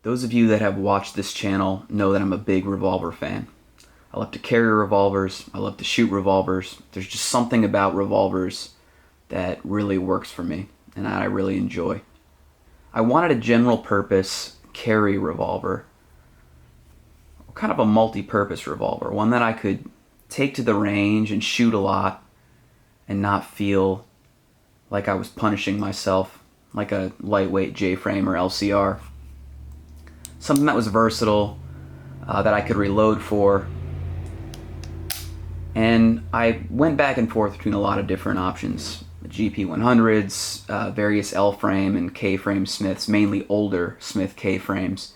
Those of you that have watched this channel know that I'm a big revolver fan. I love to carry revolvers, I love to shoot revolvers. There's just something about revolvers that really works for me and that I really enjoy. I wanted a general purpose carry revolver, kind of a multi-purpose revolver, one that I could take to the range and shoot a lot and not feel like I was punishing myself like a lightweight J-frame or LCR. Something that was versatile, that I could reload for. And I went back and forth between a lot of different options. GP100s, various L-frame and K-frame Smiths, mainly older Smith K-frames.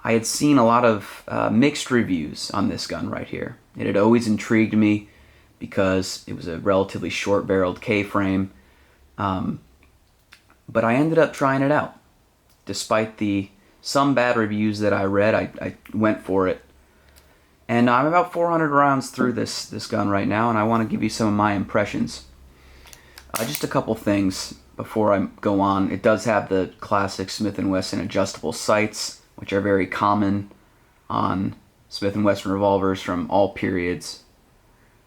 I had seen a lot of mixed reviews on this gun right here. It had always intrigued me because it was a relatively short-barreled K-frame. But I ended up trying it out. Despite some bad reviews that I read, I went for it. And I'm about 400 rounds through this gun right now, and I want to give you some of my impressions. Just a couple things before I go on. It does have the classic Smith and Wesson adjustable sights, which are very common on Smith and Wesson revolvers from all periods.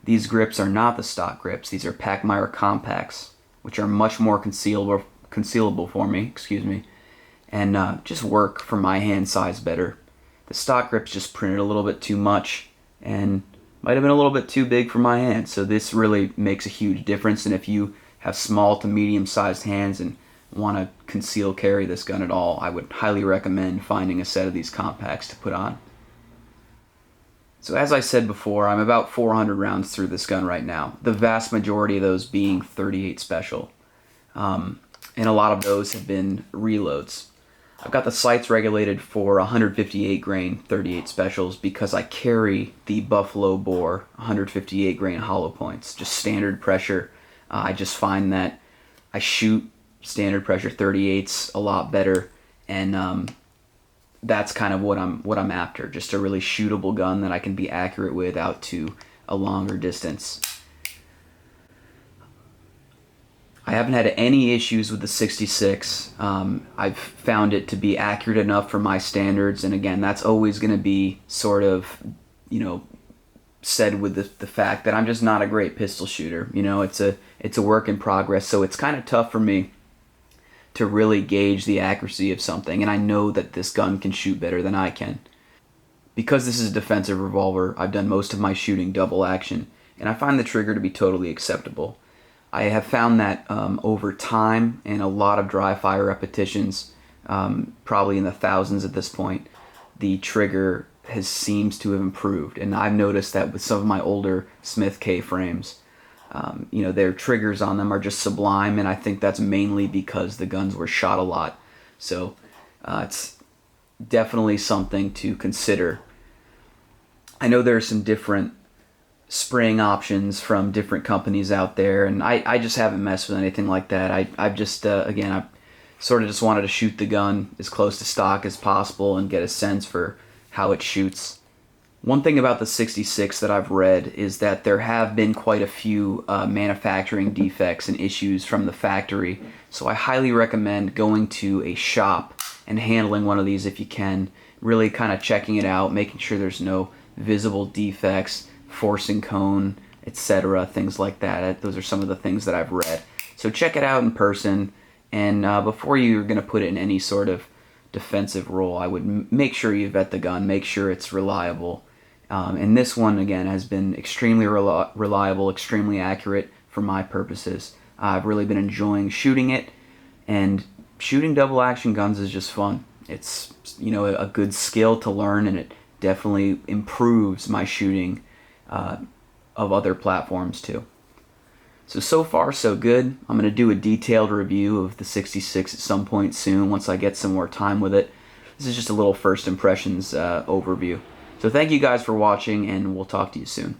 These grips are not the stock grips. These are Pachmayr compacts, which are much more concealable for me, and just work for my hand size better. The stock grips just printed a little bit too much and might have been a little bit too big for my hand, so this really makes a huge difference. And if you have small to medium sized hands and want to conceal carry this gun at all, I would highly recommend finding a set of these compacts to put on. So as I said before, I'm about 400 rounds through this gun right now, the vast majority of those being 38 special, and a lot of those have been reloads. I've got the sights regulated for 158 grain 38 specials because I carry the Buffalo Bore 158 grain hollow points, just standard pressure. I just find that I shoot standard pressure 38s a lot better, and that's kind of what I'm after, just a really shootable gun that I can be accurate with out to a longer distance. I haven't had any issues with the 66. I've found it to be accurate enough for my standards, and again, that's always going to be sort of, said with the fact that I'm just not a great pistol shooter. It's a work in progress, so it's kind of tough for me to really gauge the accuracy of something, and I know that this gun can shoot better than I can. Because this is a defensive revolver, I've done most of my shooting double action, and I find the trigger to be totally acceptable. I have found that over time and a lot of dry fire repetitions, probably in the thousands at this point, the trigger seems to have improved. And I've noticed that with some of my older Smith K frames, their triggers on them are just sublime, and I think that's mainly because the guns were shot a lot. So it's definitely something to consider. I know there are some different spring options from different companies out there, and I just haven't messed with anything like that. I've just I sort of just wanted to shoot the gun as close to stock as possible and get a sense for how it shoots. One thing about the 66 that I've read is that there have been quite a few manufacturing defects and issues from the factory, so I highly recommend going to a shop and handling one of these if you can, really kind of checking it out, making sure there's no visible defects, forcing cone, etc., things like that. Those are some of the things that I've read. So check it out in person, and before you're going to put it in any sort of defensive role, I would make sure you vet the gun, make sure it's reliable. And this one, again, has been extremely reliable, extremely accurate for my purposes. I've really been enjoying shooting it, and shooting double action guns is just fun. It's a good skill to learn, and it definitely improves my shooting of other platforms too. So far so good. I'm going to do a detailed review of the 66 at some point soon once I get some more time with it. This is just a little first impressions overview. So thank you guys for watching, and we'll talk to you soon.